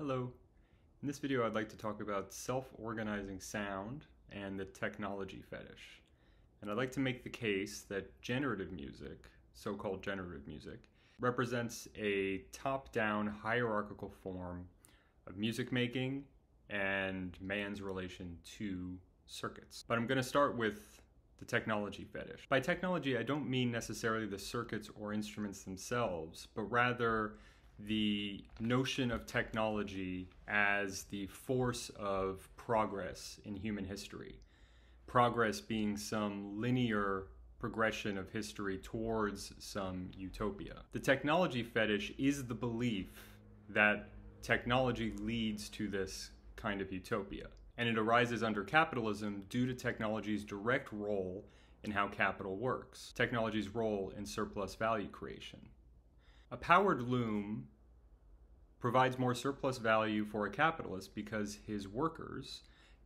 Hello. In this video I'd like to talk about self-organizing sound and the technology fetish. And I'd like to make the case that generative music, so-called generative music, represents a top-down hierarchical form of music making and man's relation to circuits. But I'm going to start with the technology fetish. By technology I don't mean necessarily the circuits or instruments themselves, but rather the notion of technology as the force of progress in human history. Progress being some linear progression of history towards some utopia. The technology fetish is the belief that technology leads to this kind of utopia, and it arises under capitalism due to technology's direct role in how capital works, technology's role in surplus value creation. A powered loom provides more surplus value for a capitalist because his workers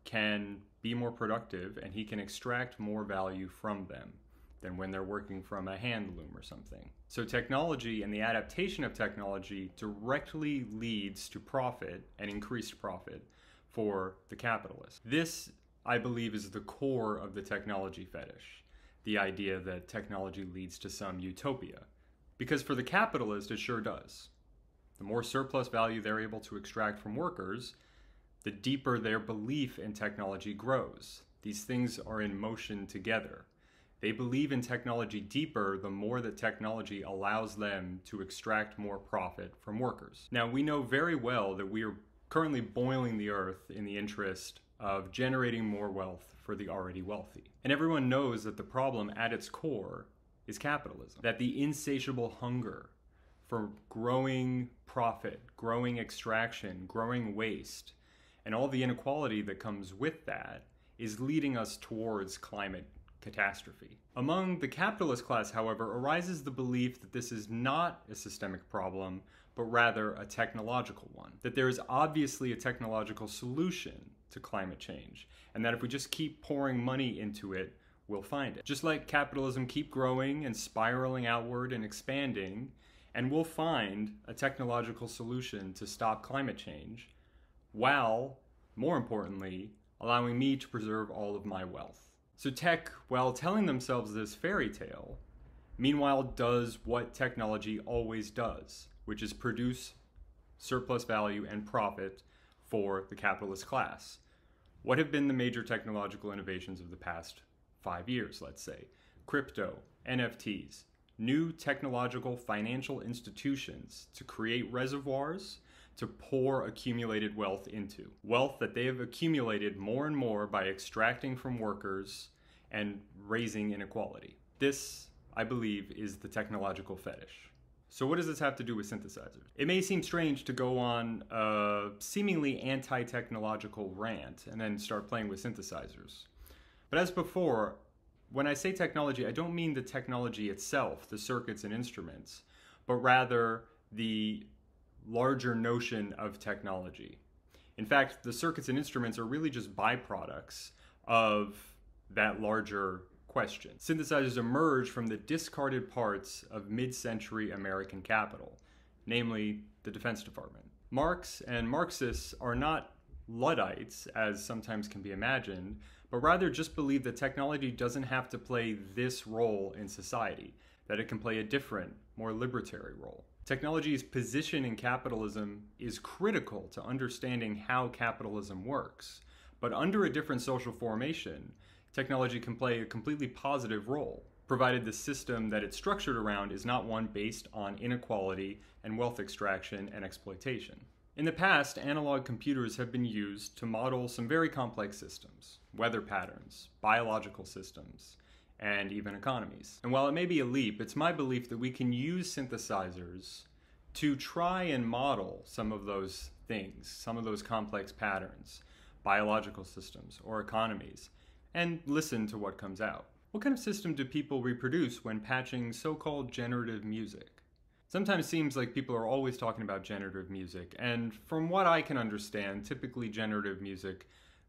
can be more productive and he can extract more value from them than when they're working from a hand loom or something. So technology and the adaptation of technology directly leads to profit and increased profit for the capitalist. This, I believe, is the core of the technology fetish, the idea that technology leads to some utopia. Because for the capitalist, it sure does. The more surplus value they're able to extract from workers, the deeper their belief in technology grows. These things are in motion together. They believe in technology deeper the more that technology allows them to extract more profit from workers. Now, we know very well that we are currently boiling the earth in the interest of generating more wealth for the already wealthy. And everyone knows that the problem at its core is capitalism, that the insatiable hunger for growing profit, growing extraction, growing waste, and all the inequality that comes with that is leading us towards climate catastrophe. Among the capitalist class, however, arises the belief that this is not a systemic problem, but rather a technological one. That there is obviously a technological solution to climate change, and that if we just keep pouring money into it, we'll find it. Just like capitalism keep growing and spiraling outward and expanding, and we'll find a technological solution to stop climate change, while, more importantly, allowing me to preserve all of my wealth. So tech, while telling themselves this fairy tale, meanwhile does what technology always does, which is produce surplus value and profit for the capitalist class. What have been the major technological innovations of the past 5 years, let's say? Crypto, NFTs, new technological financial institutions to create reservoirs to pour accumulated wealth into. Wealth that they have accumulated more and more by extracting from workers and raising inequality. This, I believe, is the technological fetish. So what does this have to do with synthesizers? It may seem strange to go on a seemingly anti-technological rant and then start playing with synthesizers. But as before, when I say technology, I don't mean the technology itself, the circuits and instruments, but rather the larger notion of technology. In fact, the circuits and instruments are really just byproducts of that larger question. Synthesizers emerge from the discarded parts of mid-century American capital, namely the Defense Department. Marx and Marxists are not Luddites, as sometimes can be imagined, but rather just believe that technology doesn't have to play this role in society, that it can play a different, more libertary role. Technology's position in capitalism is critical to understanding how capitalism works, but under a different social formation, technology can play a completely positive role, provided the system that it's structured around is not one based on inequality and wealth extraction and exploitation. In the past, analog computers have been used to model some very complex systems, weather patterns, biological systems, and even economies. And while it may be a leap, it's my belief that we can use synthesizers to try and model some of those things, some of those complex patterns, biological systems or economies, and listen to what comes out. What kind of system do people reproduce when patching so-called generative music? Sometimes seems like people are always talking about generative music, and from what I can understand, typically generative music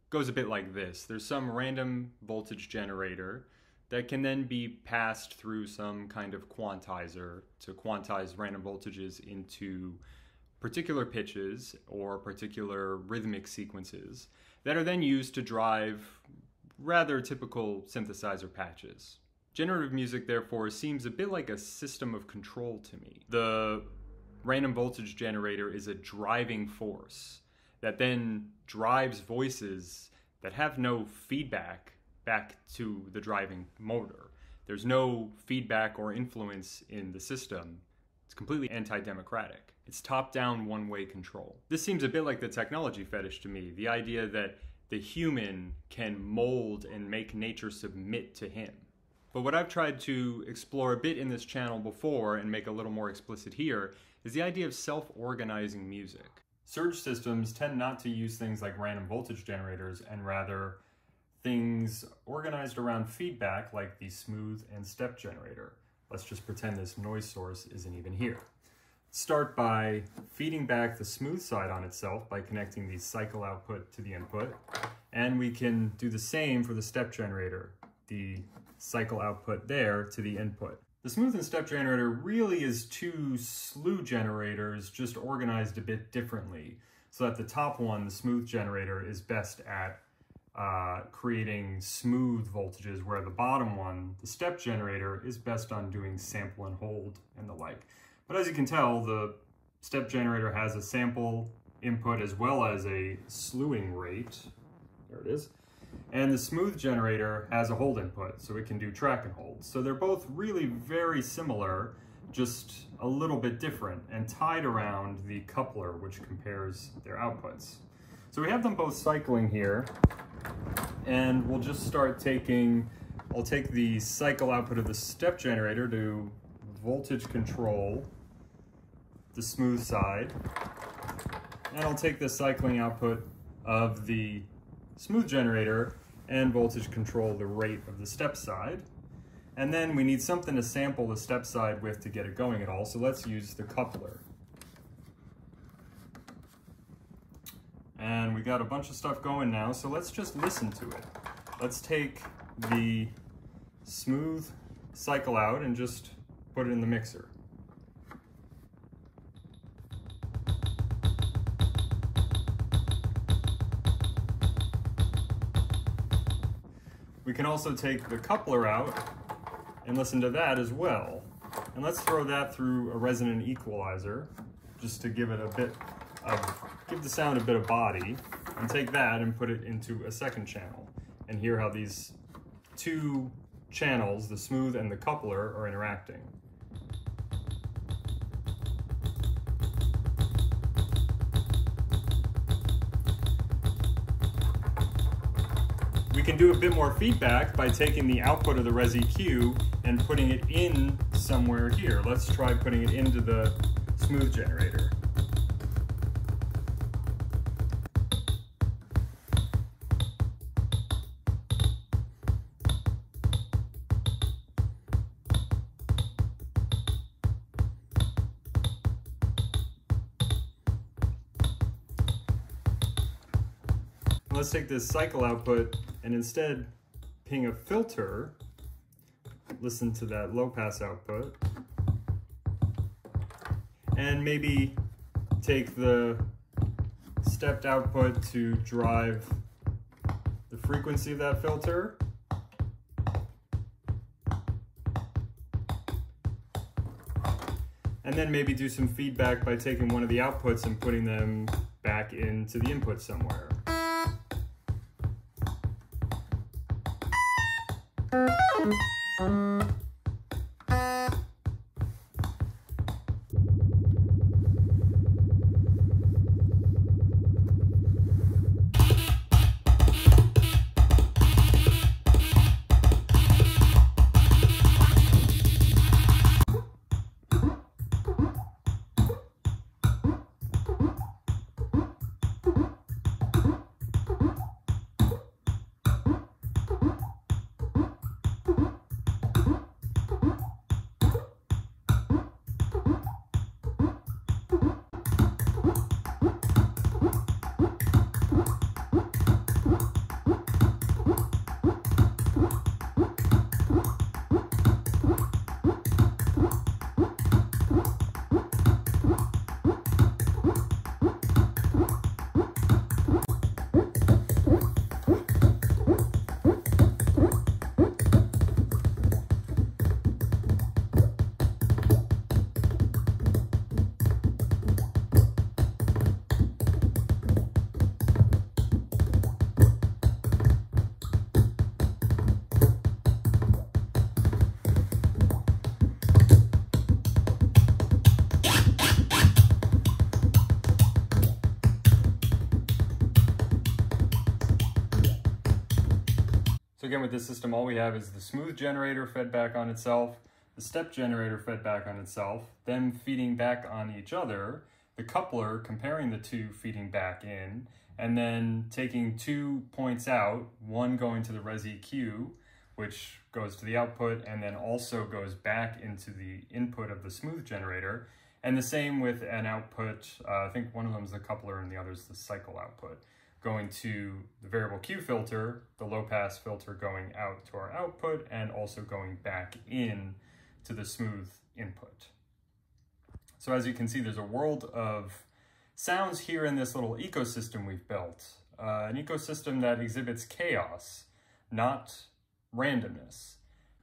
goes a bit like this. There's some random voltage generator that can then be passed through some kind of quantizer to quantize random voltages into particular pitches or particular rhythmic sequences that are then used to drive rather typical synthesizer patches. Generative music, therefore, seems a bit like a system of control to me. The random voltage generator is a driving force that then drives voices that have no feedback back to the driving motor. There's no feedback or influence in the system. It's completely anti-democratic. It's top-down, one-way control. This seems a bit like the technology fetish to me, the idea that the human can mold and make nature submit to him. But what I've tried to explore a bit in this channel before and make a little more explicit here is the idea of self-organizing music. Surge systems tend not to use things like random voltage generators and rather things organized around feedback like the smooth and step generator. Let's just pretend this noise source isn't even here. Start by feeding back the smooth side on itself by connecting the cycle output to the input, and we can do the same for the step generator, the cycle output there to the input. The smooth and step generator really is two slew generators just organized a bit differently, so that the top one, the smooth generator, is best at creating smooth voltages, where the bottom one, the step generator, is best on doing sample and hold and the like. But as you can tell, the step generator has a sample input as well as a slewing rate. There it is. And the smooth generator has a hold input, so it can do track and hold. So they're both really very similar, just a little bit different, and tied around the coupler, which compares their outputs. So we have them both cycling here, and we'll just start taking, I'll take the cycle output of the step generator to voltage control the smooth side, and I'll take the cycling output of the smooth generator and voltage control the rate of the step side. And then we need something to sample the step side with to get it going at all, so let's use the coupler. And we got a bunch of stuff going now, so let's just listen to it. Let's take the smooth cycle out and just put it in the mixer. We can also take the coupler out and listen to that as well. And let's throw that through a resonant equalizer just to give it a bit of, give the sound a bit of body, and take that and put it into a second channel and hear how these two channels, the smooth and the coupler, are interacting. We can do a bit more feedback by taking the output of the res EQ and putting it in somewhere here. Let's try putting it into the smooth generator. Let's take this cycle output and instead ping a filter, listen to that low pass output, and maybe take the stepped output to drive the frequency of that filter. And then maybe do some feedback by taking one of the outputs and putting them back into the input somewhere. So again, with this system, all we have is the smooth generator fed back on itself, the step generator fed back on itself, them feeding back on each other, the coupler comparing the two feeding back in, and then taking 2 points out, one going to the res EQ, which goes to the output and then also goes back into the input of the smooth generator. And the same with an output, I think one of them is the coupler and the other is the cycle output, going to the variable Q filter, the low pass filter going out to our output and also going back in to the smooth input. So as you can see, there's a world of sounds here in this little ecosystem we've built, an ecosystem that exhibits chaos, not randomness.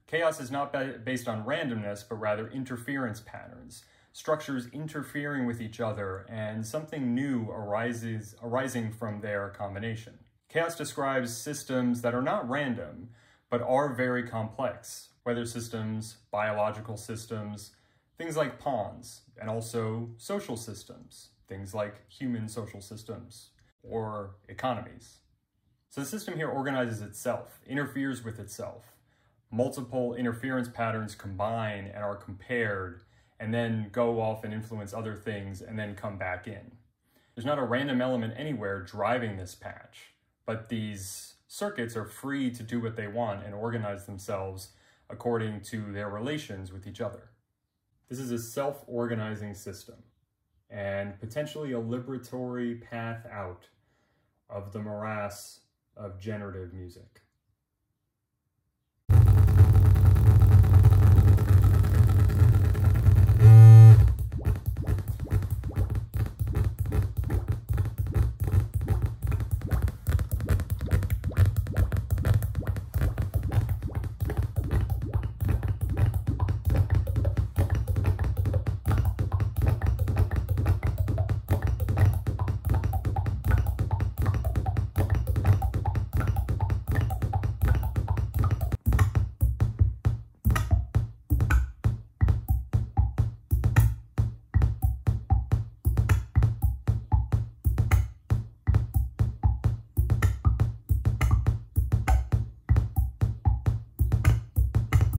Chaos is not based on randomness, but rather interference patterns, structures interfering with each other and something new arising from their combination. Chaos describes systems that are not random, but are very complex, weather systems, biological systems, things like pawns, and also social systems, things like human social systems or economies. So the system here organizes itself, interferes with itself. Multiple interference patterns combine and are compared and then go off and influence other things and then come back in. There's not a random element anywhere driving this patch, but these circuits are free to do what they want and organize themselves according to their relations with each other. This is a self-organizing system and potentially a liberatory path out of the morass of generative music.